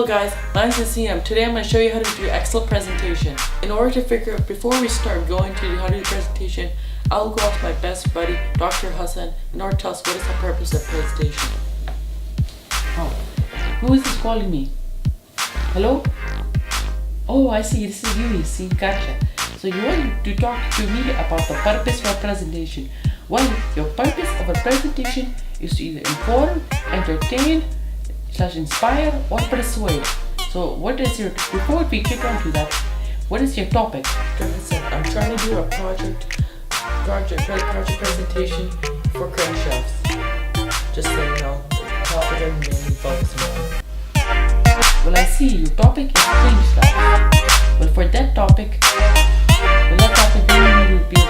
Hello guys, my name is Sam. Today I'm going to show you how to do Excel presentation. In order to figure out, before we start going to how to do presentation, I'll go out to my best buddy, Dr. Hassan, in order to tell us what is the purpose of presentation. Oh, who is this calling me? Hello? Oh, I see, this is you see, gotcha. So you want to talk to me about the purpose of a presentation. Well, your purpose of a presentation is to either inform, entertain, /inspire or persuade. So what is your, before we get on to that, what is your topic? I'm trying to do a project presentation for crankshafts. Just so you know, the topic I'm mainly focusing on. Well, I see, your topic is crankshafts. Well, for that topic, we will be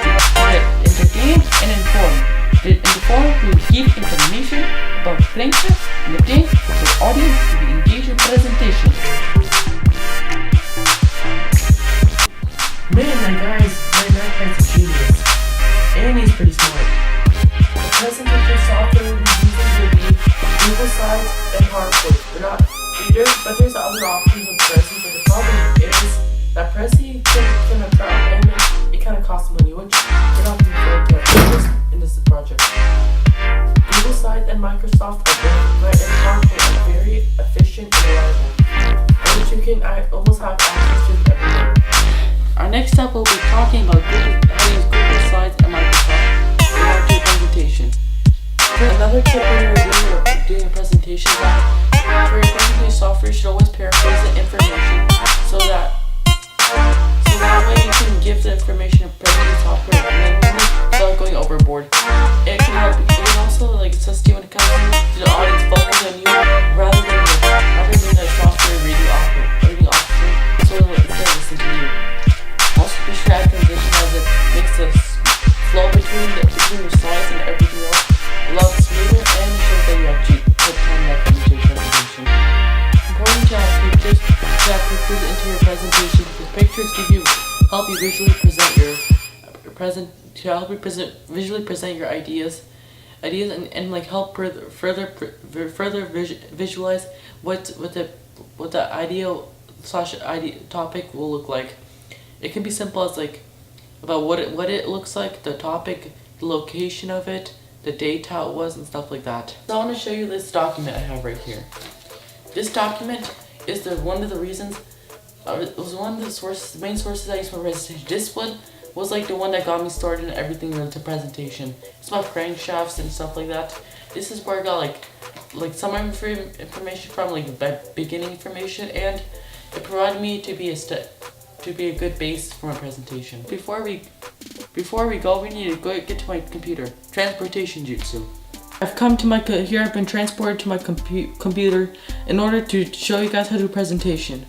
entertain and inform. In the form, we will give information about crankshafts and obtain the audience to be engaged in presentation. Man, my guy's a genius. And he's pretty smart. The presentation software we'll be using will be Google Slides and Powerpoint. But there's other options of Prezi, but the problem is that Prezi can attract and it kind of costs money, which we're not going to get in this project. Google Slides and Microsoft and Powerpoint are very efficient and reliable, which you can almost have access to everywhere. Our next step will be talking about how to use Google Slides and Microsoft in order to do a presentation. Another tip when you're doing a presentation is that for your presentation software, you should always paraphrase the information so that way you can give the information of presentation software manually without going overboard. It can help. It can also assist you when it comes to the audience focus on you rather than the software reading officer, so that they listen to you. Also, be sure to add transition as it makes the flow between your slides and everything else a lot smoother, and it shows that you actually put time and effort into your presentation. Important to have pictures into your presentation because pictures help you visually present your ideas and help further visualize what the ideal / topic will look like. It can be simple as about what it looks like, the topic, the location of it, the date, how it was, and stuff like that. So I want to show you this document I have right here. This document is one of the reasons. It was one of the main sources I used for my presentation. This one was the one that got me started in everything related to presentation. It's about crankshafts and stuff like that. This is where I got some information from, beginning information, and it provided me to be a good base for my presentation. Before we go, we need to get to my computer. Transportation jutsu. I've been transported to my computer in order to show you guys how to do presentation.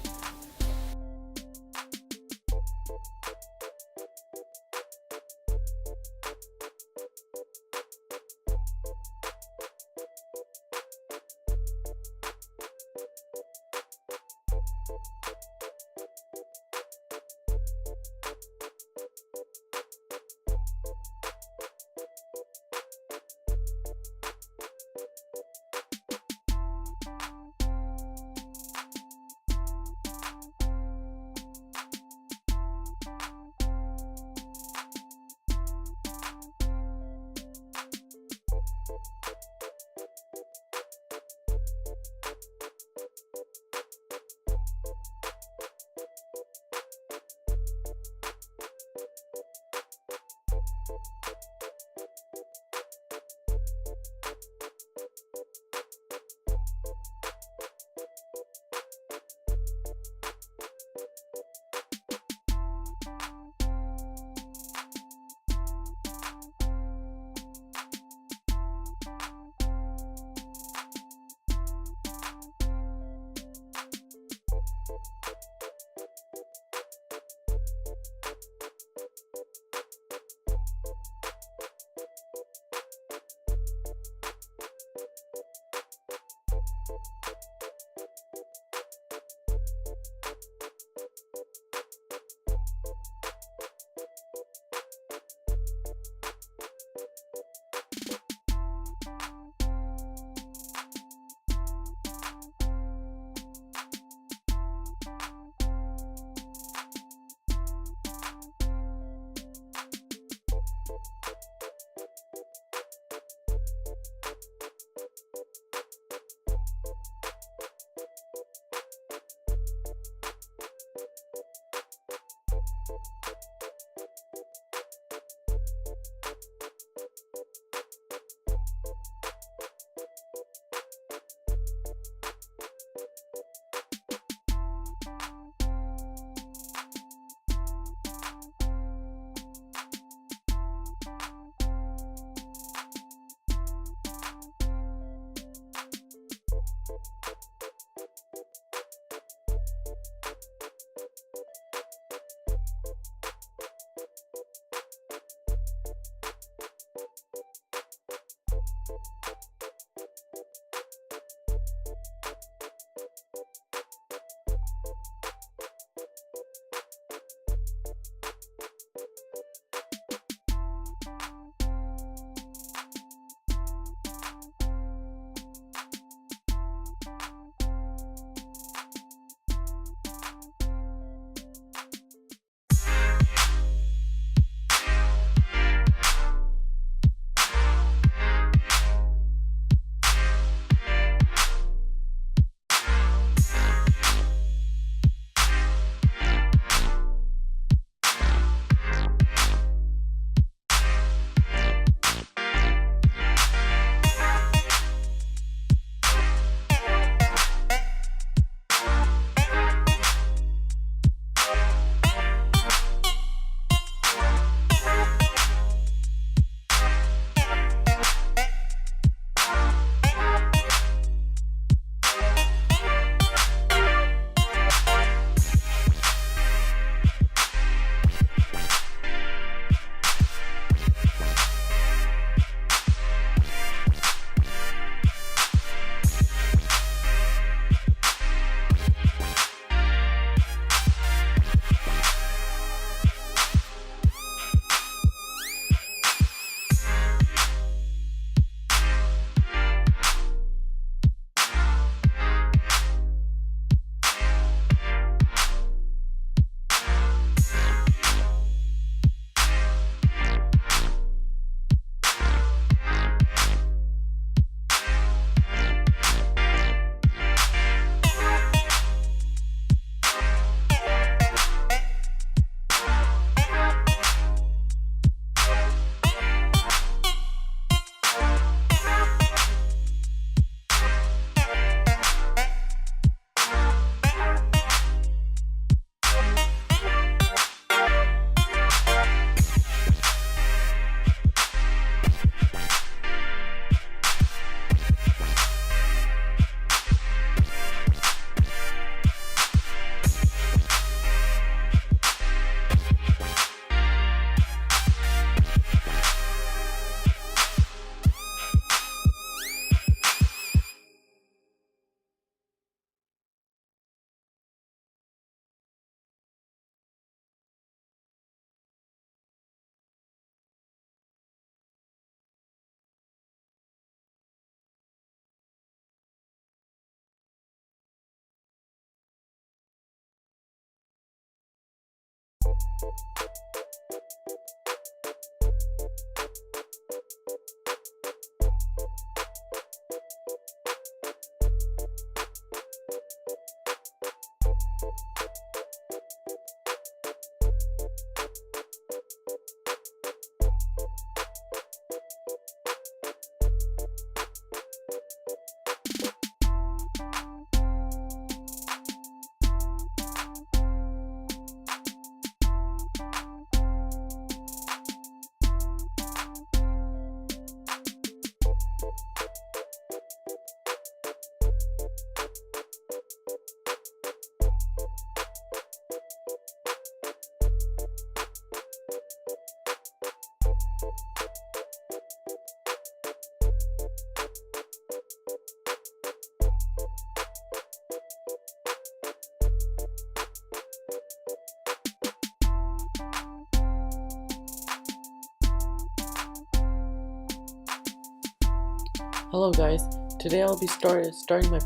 Hello guys, today I'll be starting my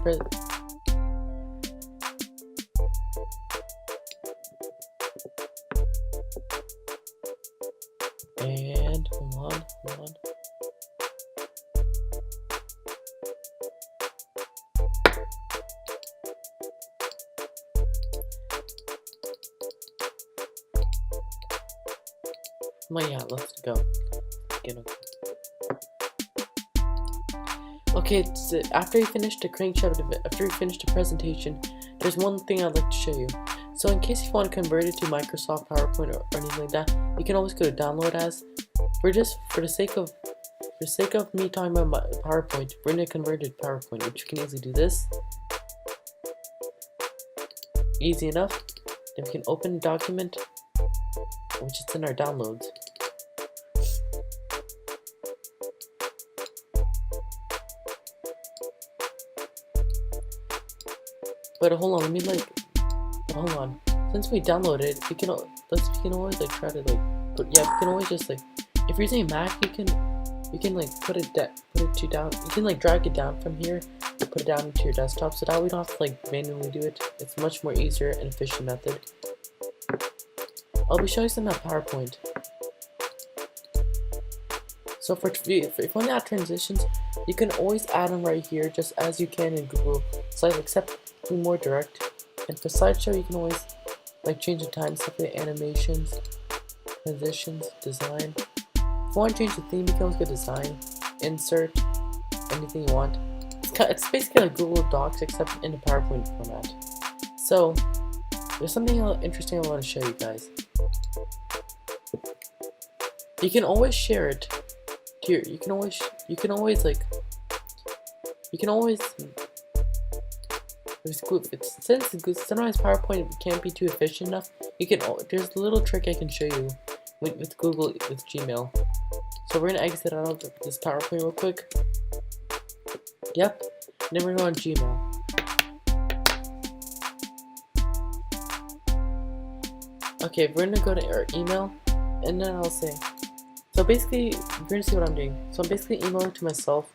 and hold on. Well, yeah, let's go. Okay, after you finish the crankshaft, after you finish the presentation, there's one thing I'd like to show you. So in case you want to convert it to Microsoft PowerPoint or anything like that, you can always go to download as. For the sake of me talking about my PowerPoint, we're gonna convert it to PowerPoint, which you can easily do this. Easy enough. Then we can open a document, which is in our downloads. But hold on, hold on. Since we downloaded it, we can always like try to like we can always just like, if you're using a Mac, you can like put it down. You can like drag it down from here and put it down into your desktop, so that we don't have to like manually do it. It's a much more easier and efficient method. I'll be showing some of PowerPoint. So if you want to add transitions, you can always add them right here, just as you can in Google Slides, except be more direct. And for slideshow, you can always like change the time, set the animations, transitions, design. If you want to change the theme, you can always go design, insert, anything you want. It's basically like Google Docs, except in the PowerPoint format. So there's something interesting I want to show you guys. You can always share it to your, you can always since sometimes PowerPoint can't be too efficient enough, there's a little trick I can show you with Gmail. So we're gonna exit out of this PowerPoint real quick. Yep. And then we're going on Gmail. Okay, we're gonna go to our email, and then I'll say. So basically, you're gonna see what I'm doing. So I'm basically emailing to myself,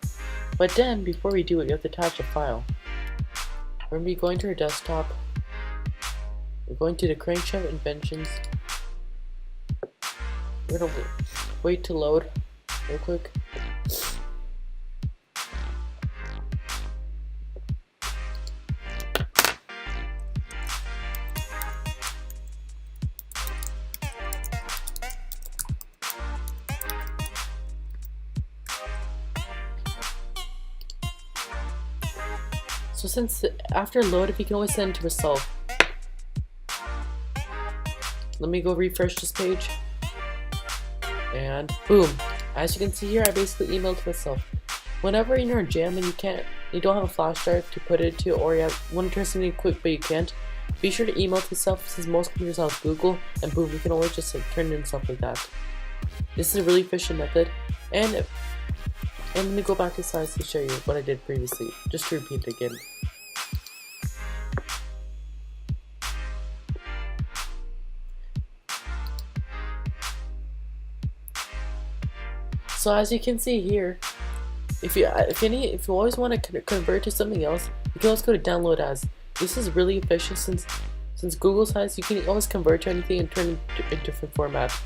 but then before we do it, you have to attach a file. We're gonna be going to our desktop. We're going to the crankshaft inventions. We're gonna wait to load real quick. So since after load, if you can always send it to yourself. Let me go refresh this page. And boom. As you can see here, I basically emailed to myself. Whenever you're in a jam and you don't have a flash drive to put it to, or you want to turn something quick but you can't, be sure to email to yourself, since most computers have Google, and boom, you can always just like turn it in stuff like that. This is a really efficient method, and let me go back to slides to show you what I did previously, just to repeat it again. So as you can see here, if you always want to convert to something else, you can always go to download as. This is really efficient since Since Google Slides, you can always convert to anything and turn it into different formats.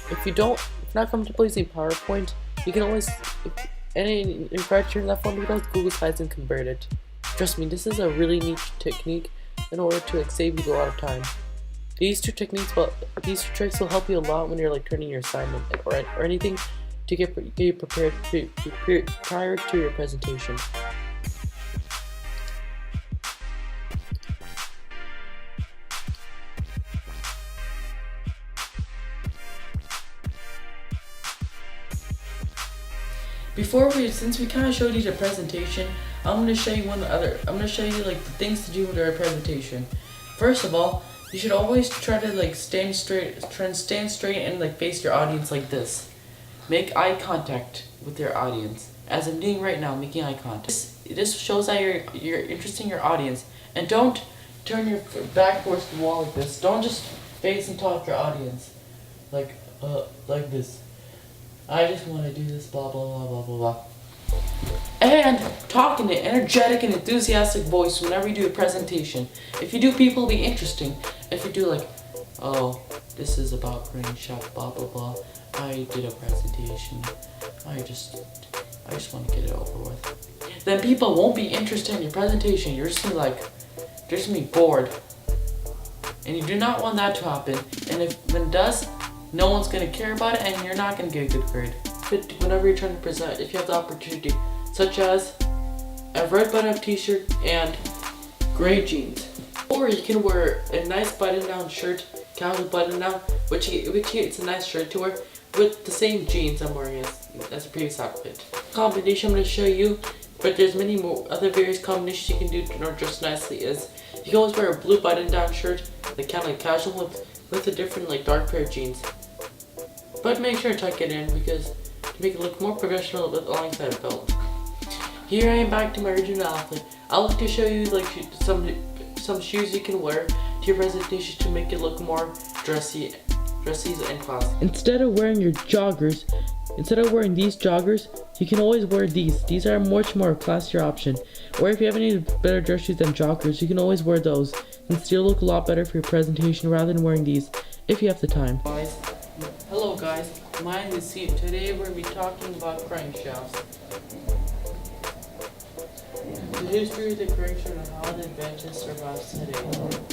If you're not comfortable using PowerPoint, you can always, in order to turn that form, you can always Google Slides and convert it. Trust me, this is a really neat technique in order to save you a lot of time. These two tricks will help you a lot when you're turning your assignment or anything to get you prepared prior to your presentation. Since we kind of showed you the presentation, I'm going to show you the things to do with our presentation. First of all, you should always try to stand straight and face your audience like this. Make eye contact with your audience, as I'm doing right now, making eye contact. This shows that you're interested in your audience, and don't turn your back towards the wall like this. Don't just face and talk to your audience like this. I just want to do this, blah blah blah blah blah blah. And talk in an energetic and enthusiastic voice whenever you do a presentation. If you do, people will be interesting. If you do oh, this is about Crankshaft, blah blah blah. I did a presentation. I just want to get it over with. Then people won't be interested in your presentation. You're just gonna be bored. And you do not want that to happen. And when it does, no one's gonna care about it, and you're not gonna get a good grade. But whenever you're trying to present, if you have the opportunity, such as a red button-up t-shirt and gray jeans. Or you can wear a nice button-down shirt, casual button-down, which it's a nice shirt to wear, with the same jeans I'm wearing as the previous outfit. Combination I'm going to show you, but there's many more other various combinations you can do to dress nicely. Is you can always wear a blue button-down shirt, kind of casual, with a different dark pair of jeans. But make sure to tuck it in because to make it look more professional alongside a belt. Here I am back to my original outfit. I like to show you some shoes you can wear to your presentation to make it look more dressy and classy. Instead of wearing these joggers, you can always wear these. These are a much more classier option. Or if you have any better dress shoes than joggers, you can always wear those and still look a lot better for your presentation rather than wearing these if you have the time. Hello guys, my name is Steve. Today we're going to be talking about crankshafts. The history of the crankshaft and how the invention survives today.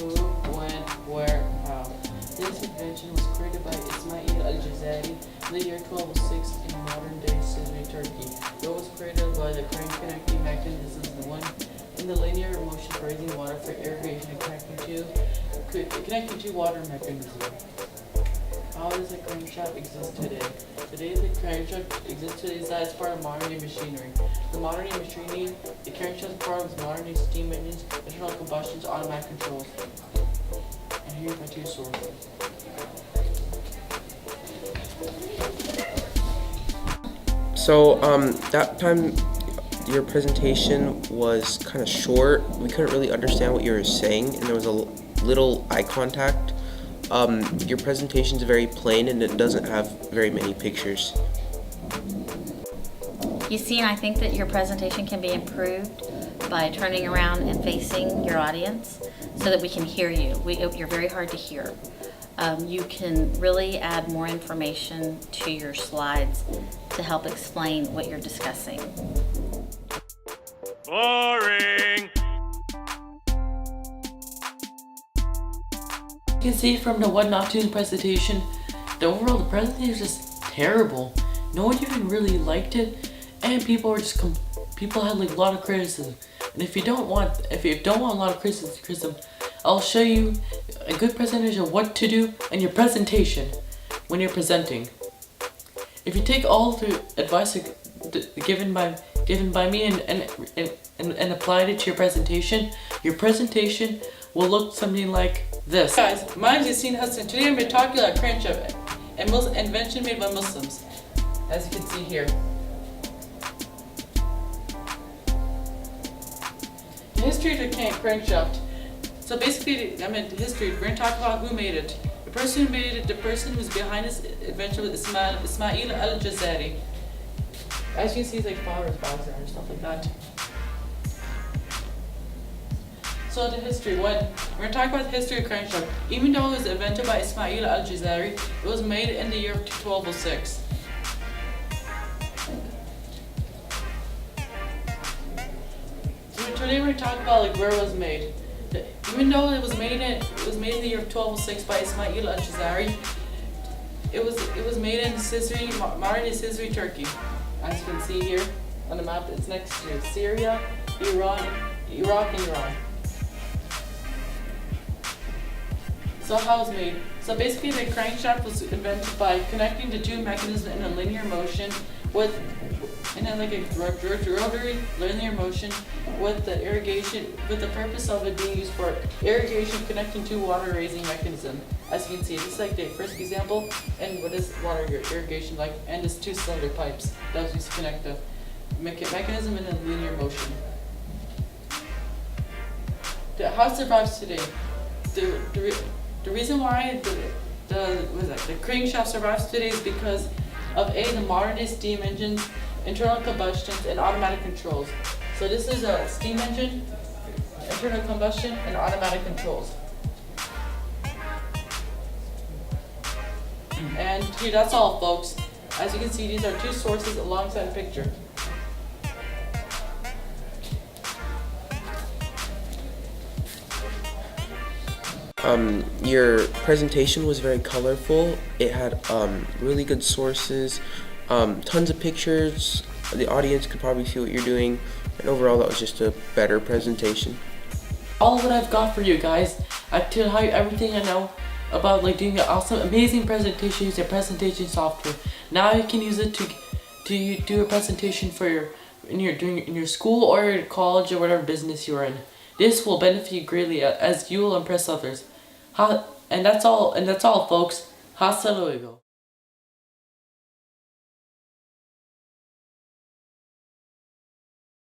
Who, when, where, how. This invention was created by Ismail al-Jazari in the year 1206 in modern-day Syria, Turkey. It was created by the crank connecting mechanisms, the one in the linear motion for raising water for irrigation and connecting to water mechanism. How does the crankshaft exist today? Today, the crankshaft exists today as part of modern-day machinery. The modern-day machinery, the crankshaft is part of modern-day steam engines, internal combustions, automatic controls. And here's my two sources. So that time your presentation was kind of short. We couldn't really understand what you were saying, and there was a little eye contact. Your presentation is very plain and it doesn't have very many pictures. You see, and I think that your presentation can be improved by turning around and facing your audience so that we can hear you. You're very hard to hear. You can really add more information to your slides to help explain what you're discussing. Boring! You can see from the what not to presentation, the presentation is just terrible. No one even really liked it, and people had a lot of criticism. And if you don't want a lot of criticism, I'll show you a good presentation of what to do in your presentation when you're presenting. If you take all the advice given by me and applied it to your presentation will look something like this. Guys, my name is Yassine Hassan. Today I'm going to talk to you about crankshaft, an invention made by Muslims, as you can see here. The history of the crankshaft. So basically, the history. We're going to talk about who made it. The person who made it, the person who's behind this invention was Ismail al-Jazari. As you can see, he's like father's boxer and stuff like that. So the history, we're gonna talk about the history of crankshaft. Even though it was invented by Ismail al-Jazari, it was made in the year 1206. So today we're gonna talk about like where it was made. Even though it was made in the year 1206 by Ismail al-Jazari, it was made in Cizre, modern day Cizre, Turkey. As you can see here on the map, it's next to Syria, Iraq, and Iran. So how it was made? So basically the crankshaft was invented by connecting the two mechanisms in a linear motion with like a rotary linear motion with the purpose of it being used for irrigation, connecting two water raising mechanisms. As you can see, this is like the first example, and what is water irrigation like, and it's two cylinder pipes that was used to connect the mechanism in a linear motion. How it survives today. The reason why the crankshaft survives today is because of the modern day steam engines, internal combustions, and automatic controls. So this is a steam engine, internal combustion, and automatic controls. And here, that's all, folks. As you can see, these are two sources alongside a picture. Your presentation was very colorful. It had really good sources, tons of pictures. The audience could probably see what you're doing, and overall that was just a better presentation. All of what I've got for you guys, I've told you everything I know about like doing an awesome, amazing presentation using presentation software. Now you can use it to do a presentation for in your school or your college or whatever business you're in. This will benefit you greatly as you will impress others. And that's all, folks. Hasta luego.